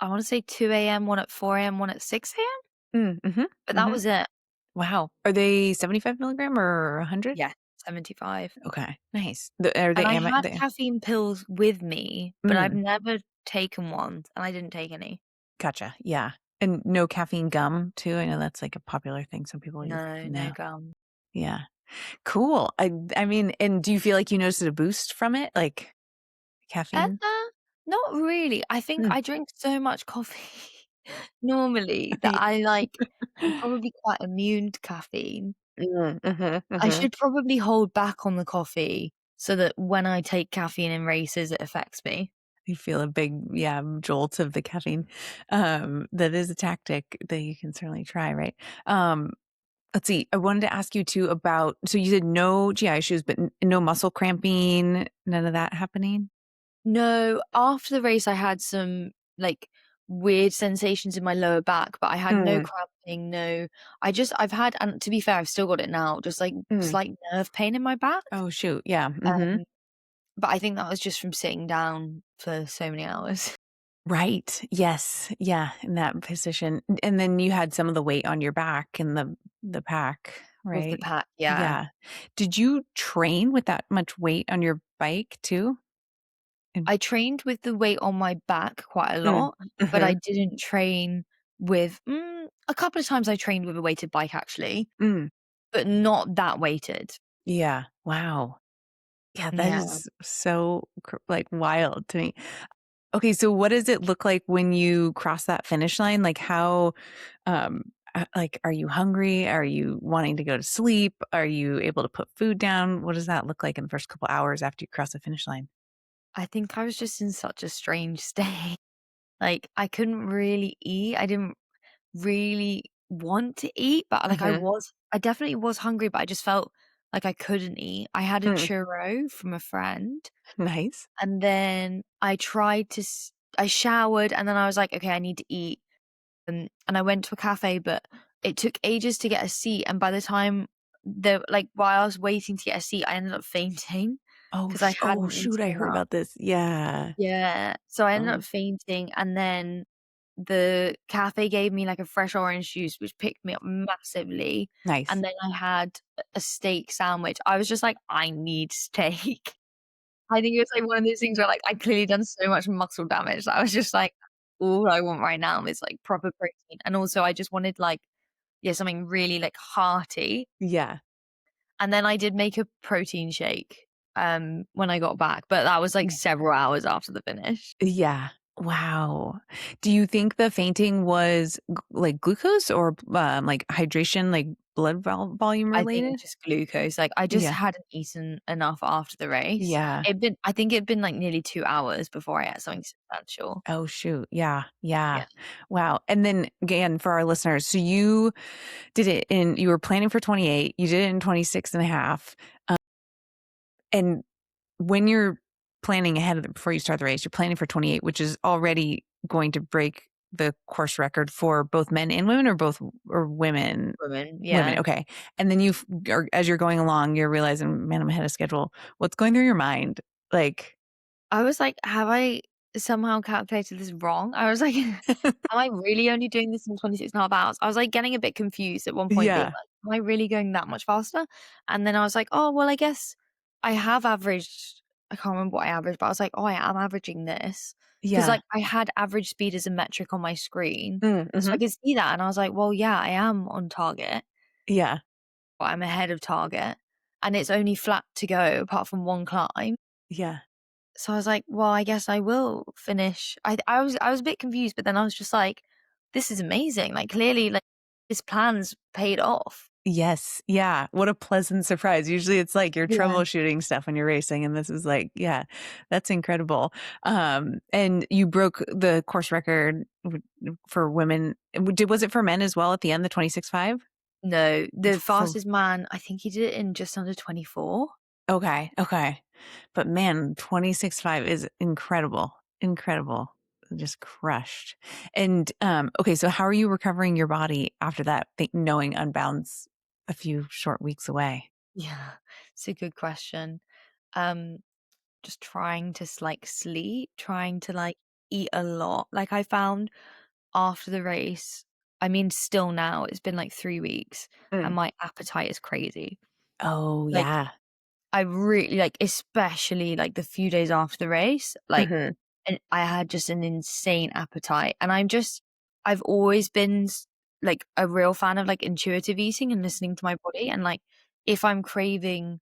B: I wanna say 2 AM, one at 4 AM, one at 6 AM,
A: Mhm,
B: but that
A: mhm.
B: was it.
A: Wow. Are they 75 milligram or 100?
B: Yeah, 75.
A: Okay, nice. Are
B: And
A: they
B: I
A: ami
B: had
A: they
B: caffeine pills with me, but I've
A: mm,
B: never taken one, and I didn't take any.
A: gotcha, yeah. And no caffeine gum too? I know that's, like, a popular thing some people use.
B: No, no
A: No.
B: gum.
A: Yeah. Cool. I mean, and do you feel like you noticed a boost from it, like, caffeine?
B: Not really. I think
A: Mm.
B: I drink so much coffee normally that I, like, I'm probably quite immune to caffeine.
A: Mhm, mhm,
B: I
A: mhm.
B: should probably hold back on the coffee so that when I take caffeine in races, it affects me.
A: You feel a big, yeah, jolt of the caffeine. That is a tactic that you can certainly try, right? Um, let's see, I wanted to ask you too about so you said no GI issues, but no muscle cramping, none of that happening?
B: No, after the race, I had some, like, weird sensations in my lower back, but I had no
A: Mm,
B: cramping, no, I've had, and to be fair, I've still got it now, just, like,
A: mm.
B: slight nerve pain in my back.
A: Oh, shoot, yeah, mhm.
B: Um, but I think that was just from sitting down for so many hours
A: Right, yes, yeah, in that position, and then you had some of the weight on your back in the pack,
B: with the
A: right?
B: pack, yeah.
A: Yeah. Did you train with that much weight on your bike too? And
B: I trained with the weight on my back quite a
A: mm,
B: lot, but I
A: mhm,
B: didn't train with a couple of times I trained with a weighted bike actually,
A: mm,
B: but not that weighted.
A: yeah, wow. Yeah, that
B: Yeah.
A: is so like, wild to me. Okay, so what does it look like when you cross that finish line? Like, how, like, are you hungry? Are you wanting to go to sleep? Are you able to put food down? What does that look like in the first couple hours after you cross the finish line?
B: I think I was just in such a strange state. Like, I couldn't really eat. I didn't really want to eat, but, like,
A: Mhm.
B: I definitely was hungry, but I just felt like I couldn't eat. I had a
A: Mm,
B: churro from a friend,
A: nice.
B: and then I tried to I showered, and then I was like, "Okay, I need to eat." And I went to a cafe, but it took ages to get a seat, and by the time while I was waiting to get a seat, I ended up fainting because I
A: Oh,
B: hadn't
A: shoot,
B: eaten
A: I heard
B: enough.
A: about this. Yeah.
B: Yeah, so I ended up
A: Oh,
B: fainting, and then the cafe gave me, like, a fresh orange juice, which picked me up massively,
A: nice.
B: and then I had a steak sandwich. I was just like, "I need steak." I think it was, like, one of those things where, like, I'd clearly done so much muscle damage that I was just like, "All I want right now is, like, proper protein," and also I just wanted, like, yeah, something really, like, hearty,
A: Yeah.
B: and then I did make a protein shake, when I got back, but that was, like, several hours after the finish.
A: Yeah. Wow. Do you think the fainting was like glucose or like hydration, like blood volume
B: I think
A: related?
B: just glucose, like, I just
A: Yeah.
B: hadn't eaten enough after the race.
A: Yeah.
B: I think it'd been, like, nearly 2 hours before I ate something substantial.
A: Oh, shoot. Yeah. Yeah.
B: Yeah.
A: Wow. And then again, for our listeners, so you did it in, you were planning for 28, you did it in 26 and a half. And when you're planning ahead of before you start the race, you're planning for 28, which is already going to break the course record for both men and women or both or women.
B: Women,
A: Women,
B: yeah.
A: okay. And then as you're going along, you're realizing, man, I'm ahead of schedule. What's going through your mind? Like,
B: I was like, "Have I somehow calculated this wrong. I was like, "Am I really only doing this in 26.5 hours?" I was, like, getting a bit confused at one point being
A: Yeah.
B: like, "Am I really going that much faster?" And then I was like, "Oh, well, I guess I have averaged." I can't remember what I averaged, but I was like, "Oh, I am averaging this," because
A: Yeah.
B: like, I had average speed as a metric on my screen, so I
A: Mhm.
B: could see that, and I was like, "Well, yeah, I am on target,
A: Yeah.
B: but I'm ahead of target, and it's only flat to go apart from one climb."
A: Yeah.
B: So I was like, "Well, I guess I will finish." I was a bit confused, but then I was just like, "This is amazing." Like, clearly, like, this plan's paid off.
A: Yes. Yeah. What a pleasant surprise. Usually it's like you're
B: Yeah.
A: troubleshooting stuff when you're racing, and this is like, yeah, that's incredible. And you broke the course record for women. Was it for men as well at the end, the 26.5?
B: No, the
A: For
B: fastest man, I think he did it in just under 24.
A: Okay, okay. But man, 26.5 is incredible. Incredible. Just crushed. And okay, so how are you recovering your body after that, knowing Unbound's a few short weeks away?
B: Yeah, it's a good question. Um, just trying to like sleep, trying to like eat a lot. Like I found after the race, I mean, still now, it's been like 3 weeks and
A: Mm.
B: my appetite is crazy.
A: Oh,
B: Like
A: yeah.
B: I really like, especially like the few days after the race, like,
A: Mhm.
B: and I had just an insane appetite. And I've always been like a real fan of like intuitive eating and listening to my body. And like, if I'm craving,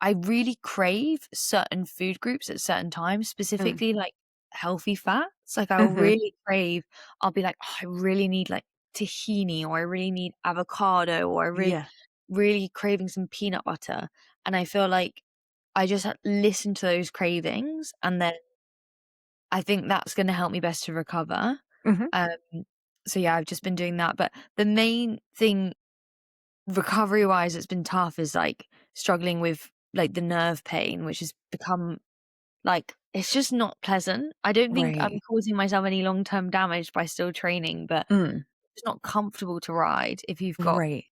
B: I really crave certain food groups at certain times,
A: Mm.
B: specifically like healthy fats. Like, I'll
A: Mhm.
B: really crave, I'll be like, oh, I really need like tahini, or I really need avocado, or I really,
A: Yeah.
B: really craving some peanut butter. And I feel like I just listen to those cravings, and then I think that's gonna help me best to recover.
A: Mhm.
B: Um, so yeah, I've just been doing that. But the main thing recovery-wise that's been tough is, like, struggling with, like, the nerve pain, which has become, like, it's just not pleasant. I don't think I'm
A: Right.
B: causing myself any long-term damage by still training, but
A: Mm.
B: it's not comfortable to ride if you've got,
A: Right.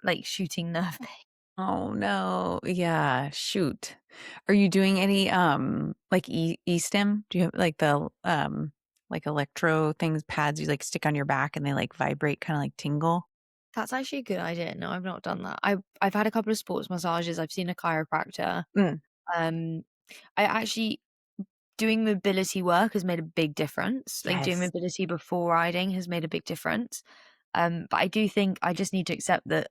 B: like, shooting nerve pain.
A: Oh, no. Yeah, shoot. Are you doing any, like stem? Do you have like electro things, pads you like stick on your back and they like vibrate, kinda like tingle?
B: That's actually a good idea. No, I've not done that. I've had a couple of sports massages. I've seen a chiropractor.
A: Mm,
B: Um, I actually doing mobility work has made a big difference. Like, doing
A: yes.
B: mobility before riding has made a big difference. But I do think I just need to accept that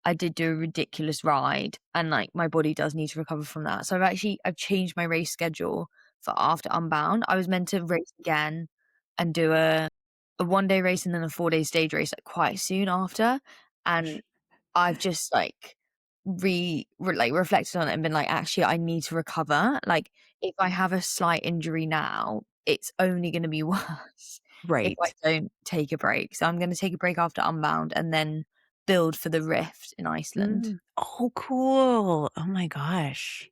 B: I did do a ridiculous ride, and like my body does need to recover from that. So I've changed my race schedule for after Unbound. I was meant to race again and do a 1 day race and then a 4 day stage race like quite soon after. And I've just like like reflected on it and been like, actually, I need to recover. Like, if I have a slight injury now, it's only going to be worse if I
A: Right.
B: don't take a break. So I'm going to take a break after Unbound and then build for the Rift in Iceland.
A: Oh, cool. Oh my gosh.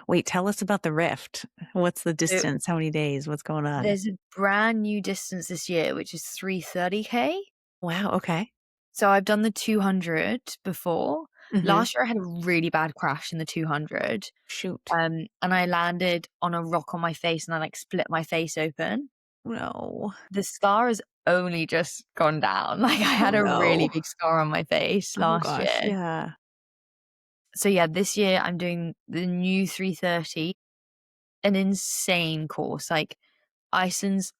A: Wait, tell us about the Rift. What's the
B: So
A: distance? How many days? What's going on?
B: there's a brand new distance this year, which is 330K.
A: Wow, okay.
B: So I've done the 200 before.
A: Mhm.
B: Last year I had a really bad crash in the 200.
A: Shoot.
B: And I landed on a rock on my face and I like split my face open.
A: No.
B: The scar has only just gone down. Like, I
A: Oh,
B: had a really
A: no.
B: big scar on my face
A: Oh
B: last
A: gosh,
B: year.
A: yeah.
B: So yeah, this year I'm doing the new 330, an insane course. Like, Iceland's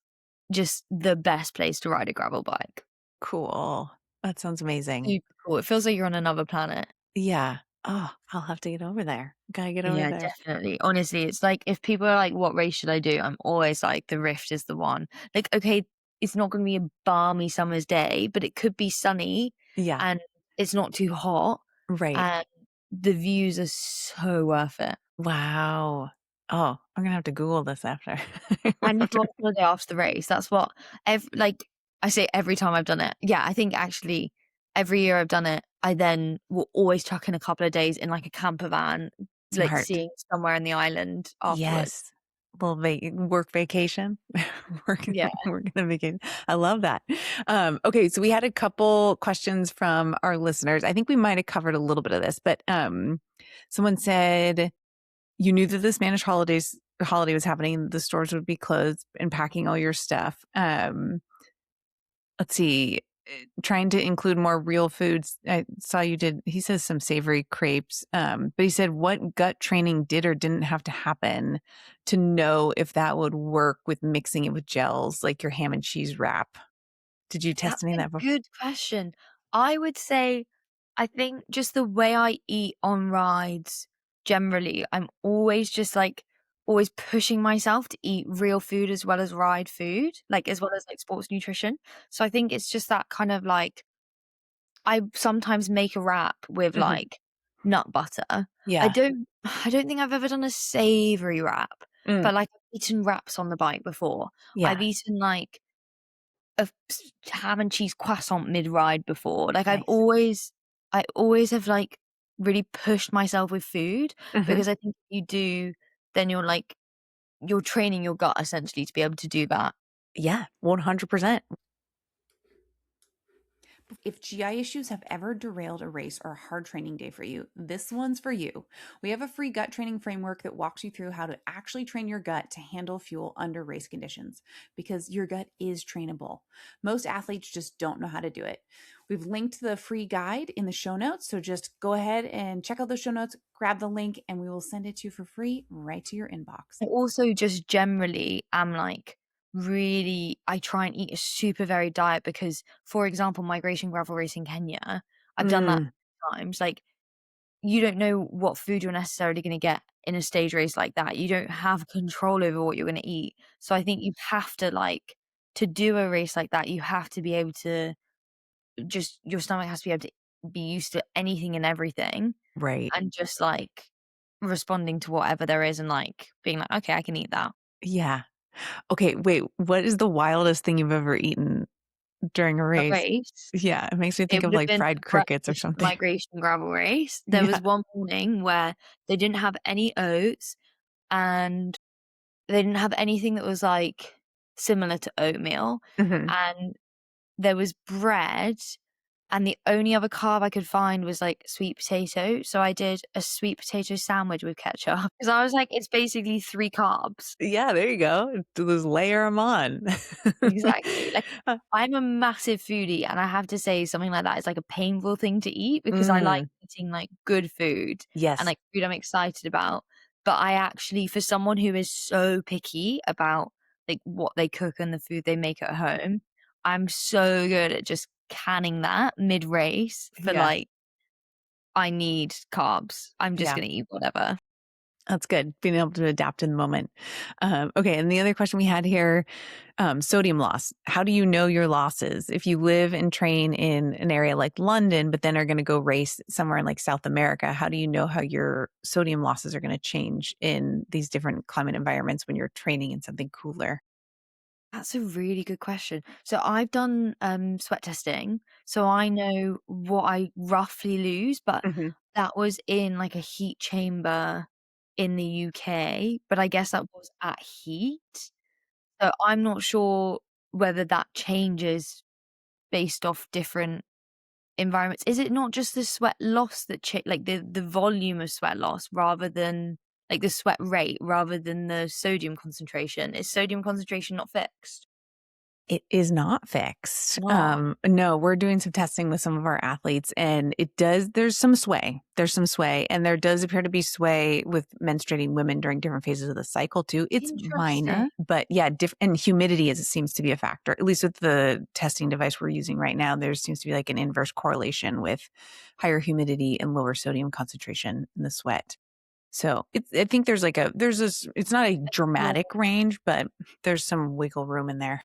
B: just the best place to ride a gravel bike.
A: Cool. That sounds amazing.
B: Super cool. It feels like you're on another planet.
A: Yeah. Oh, I'll have to get over there. Gotta get over
B: Yeah,
A: there.
B: definitely. Honestly, it's like if people are like, "What race should I do?" I'm always like, "The Rift is the one." Like, okay, it's not going to be a balmy summer's day, but it could be sunny
A: Yeah.
B: and it's not too hot,
A: Right.
B: and the views are so worth it.
A: Wow. Oh, I'm gonna have to Google this after.
B: And you go
A: After
B: on holiday after the race. That's what like I say every time I've done it. Yeah, I think actually every year I've done it, I then will always chuck in a couple of days in like a camper van, like
A: Smart.
B: seeing somewhere in the island afterwards.
A: Yes. Little work vacation. Working
B: Yeah.
A: working on vacation. I love that. Okay, so we had a couple questions from our listeners. I think we might have covered a little bit of this, but someone said you knew that the Spanish holidays holiday was happening, the stores would be closed and packing all your stuff. Let's see, trying to include more real foods. I saw you did, he says some savory crepes, but he said what gut training did or didn't have to happen to know if that would work with mixing it with gels, like your ham and cheese wrap. Did you test
B: That's
A: any of
B: a
A: that before?
B: good question. I would say, I think just the way I eat on rides generally, I'm always just like always pushing myself to eat real food as well as ride food, like as well as like sports nutrition. So I think it's just that kind of like I sometimes make a wrap with
A: Mhm.
B: like nut butter. I
A: Yeah.
B: don't I don't think I've ever done a savory wrap,
A: Mm,
B: but like I've eaten wraps on the bike before. I've
A: yeah.
B: eaten like ham and cheese croissant mid-ride before. Like,
A: Nice.
B: I always have, like, really pushed myself with food
A: Mhm.
B: because I think if you do, then you're training your gut essentially to be able to do that.
A: Yeah, 100%.
C: If GI issues have ever derailed a race or a hard training day for you, this one's for you. We have a free gut training framework that walks you through how to actually train your gut to handle fuel under race conditions because your gut is trainable. Most athletes just don't know how to do it. We've linked the free guide in the show notes, so just go ahead and check out the show notes, grab the link, and we will send it to you for free right to your inbox.
B: I also just generally am, like, really I try and eat a super varied diet because, for example, migration gravel race in Kenya, I've done that
A: Mm,
B: times, like you don't know what food you're necessarily gonna get in a stage race like that. You don't have control over what you're gonna eat. So I think you have to, like to do a race like that, you have to be able to just your stomach has to be able to be used to anything and everything
A: right.
B: and just, like, responding to whatever there is and, like, being like, "Okay, I can eat that."
A: Yeah. Okay, wait, what is the wildest thing you've ever eaten during a
B: A
A: race?
B: race,
A: Yeah, it makes me
B: it
A: think of,
B: would have
A: like,
B: been
A: fried crickets or
B: breakfast at the
A: something.
B: migration gravel race. There
A: Yeah.
B: was one morning where they didn't have any oats and they didn't have anything that was, like, similar to oatmeal,
A: Mhm.
B: and there was bread, and the only other carb I could find was, like, sweet potato, so I did a sweet potato sandwich with ketchup because I was like, "It's basically 3 carbs."
A: Yeah, there you go. Just layer them on.
B: Exactly, like,
A: Uh,
B: I'm a massive foodie, and I have to say something like that is, like, a painful thing to eat because I like
A: mm,
B: eating, like, good food and,
A: yes.
B: like, food I'm excited about, but I actually for someone who is so picky about, like, what they cook and the food they make at home, I'm so good at just canning that mid-race for,
A: Yeah,
B: like, I need carbs. I'm just
A: yeah.
B: gonna eat whatever.
A: That's good, being able to adapt in the moment. Okay, and the other question we had here, sodium loss. How do you know your losses? If you live and train in an area like London, but then are gonna go race somewhere in, like, South America, how do you know how your sodium losses are gonna change in these different climate environments when you're training in something cooler?
B: That's a really good question. So I've done sweat testing, so I know what I roughly lose, but
A: Mhm.
B: that was in like a heat chamber in the UK, but I guess that was at heat. So I'm not sure whether that changes based off different environments. Is it not just the sweat loss that like the volume of sweat loss rather than like the sweat rate rather than the sodium concentration? Is sodium concentration not fixed?
A: It is not fixed.
B: Not.
A: No, we're doing some testing with some of our athletes and it does there's some sway. There's some sway and there does appear to be sway with menstruating women during different phases of the cycle too. It's
B: Interesting.
A: minor, but yeah, and humidity is it seems to be a factor. At least with the testing device we're using right now, there seems to be like an inverse correlation with higher humidity and lower sodium concentration in the sweat. So it's I think there's like it's not a
B: More
A: dramatic range, but there's some wiggle room in there.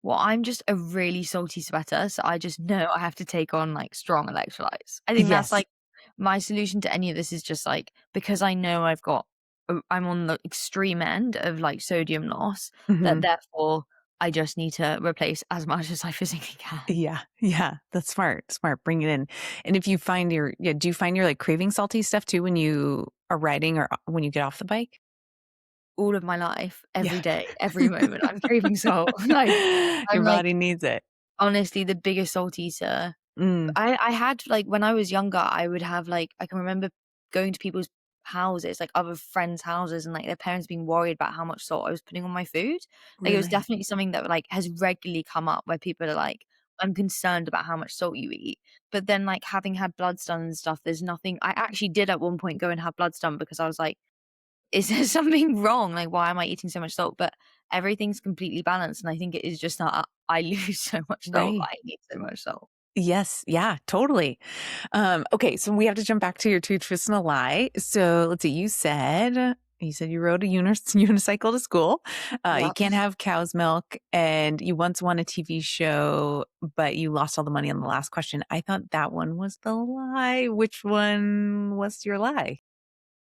B: well, I'm just a really salty sweater, so I just know I have to take on, like, strong electrolytes. I think that's,
A: Yes.
B: like, my solution to any of this is just, like, because I know I'm on the extreme end of, like, sodium loss, that
A: Mhm.
B: therefore I just need to replace as much as I physically can.
A: Yeah, yeah, that's smart, smart, bring it in. And if you find do you find you're, like, craving salty stuff too when you are riding or when you get off the bike?
B: All of my life, every
A: Yeah.
B: day, every moment, I'm craving salt. Like,
A: Your
B: I'm, like,
A: body needs it.
B: honestly the biggest salt eater.
A: Mm,
B: I had, like when I was younger, I would have, like I can remember going to people's houses, like other friends' houses, and like their parents being worried about how much salt I was putting on my food. Like it was
C: Really?
B: definitely something that like has regularly come up where people are like, I'm concerned about how much salt you eat. But then like having had bloods done and stuff, there's nothing. I actually did at one point go and have bloods done because I was like, is there something wrong? Like, why am I eating so much salt? But everything's completely balanced. And I think it is just that I lose so much salt.
C: Right.
B: I eat so much salt.
C: Yes. Yeah, totally. Okay. So we have to jump back to your two truths and a lie. So let's see. You said you rode a unicycle to school. You
B: Yep.
C: can't have cow's milk, and you once won a TV show, but you lost all the money on the last question. I thought that one was the lie. Which one was your lie?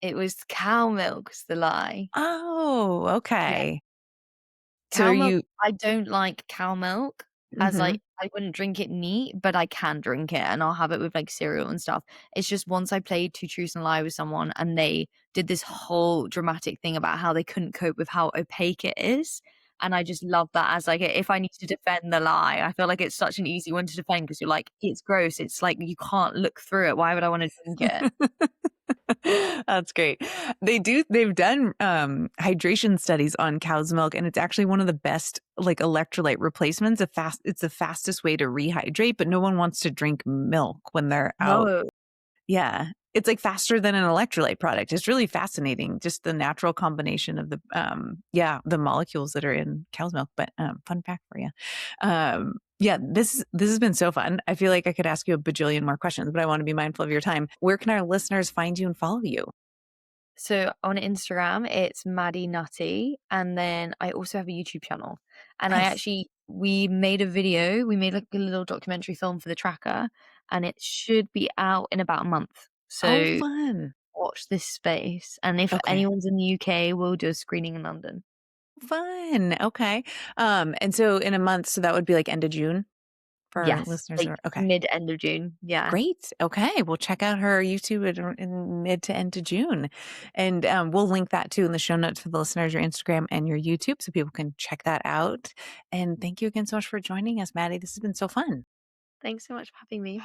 B: It was cow milk's the lie.
C: Oh,
B: Yeah.
C: okay. So are
B: Cow milk,
C: you?
B: I don't like cow milk as,
C: Mhm.
B: like I wouldn't drink it neat, but I can drink it and I'll have it with, like, cereal and stuff. It's just once I played Two Truths and a Lie with someone and they did this whole dramatic thing about how they couldn't cope with how opaque it is, and I just love that as, like, if I need to defend the lie, I feel like it's such an easy one to defend because 'cause you're like, "It's gross, it's like you can't look through it, why would I wanna drink it?"
C: That's great. They've done hydration studies on cow's milk, and it's actually one of the best like electrolyte replacements. It's the fastest way to rehydrate, but no one wants to drink milk when they're out.
B: No.
C: Yeah. It's like faster than an electrolyte product. It's really fascinating, just the natural combination of the molecules that are in cow's milk. But fun fact for you. Yeah, this has been so fun. I feel like I could ask you a bajillion more questions, but I want to be mindful of your time. Where can our listeners find you and follow you?
B: So on Instagram, it's Maddy Nutty, and then I also have a YouTube channel. And
C: Nice.
B: we made a video, we made like a little documentary film for the tracker, and it should be out in about a month.
C: Oh,
B: So
C: fun.
B: watch this space. And if
C: Okay.
B: anyone's in the UK, we'll do a screening in London.
C: Fun. Okay. And so in a month, so that would be like end of June for our
B: Yes,
C: listeners.
B: like
C: Okay.
B: mid end of June. Yeah.
C: Great. Okay. We'll check out her YouTube in mid to end of June. And we'll link that too in the show notes for the listeners, your Instagram and your YouTube, so people can check that out. And thank you again so much for joining us, Maddie. This has been so fun.
B: Thanks so much for having me.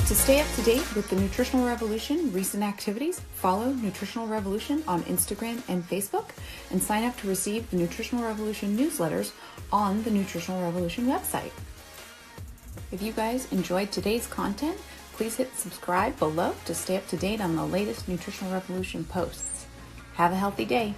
A: To stay up to date with the Nutritional Revolution recent activities, follow Nutritional Revolution on Instagram and Facebook, and sign up to receive the Nutritional Revolution newsletters on the Nutritional Revolution website. If you guys enjoyed today's content, please hit subscribe below to stay up to date on the latest Nutritional Revolution posts. Have a healthy day.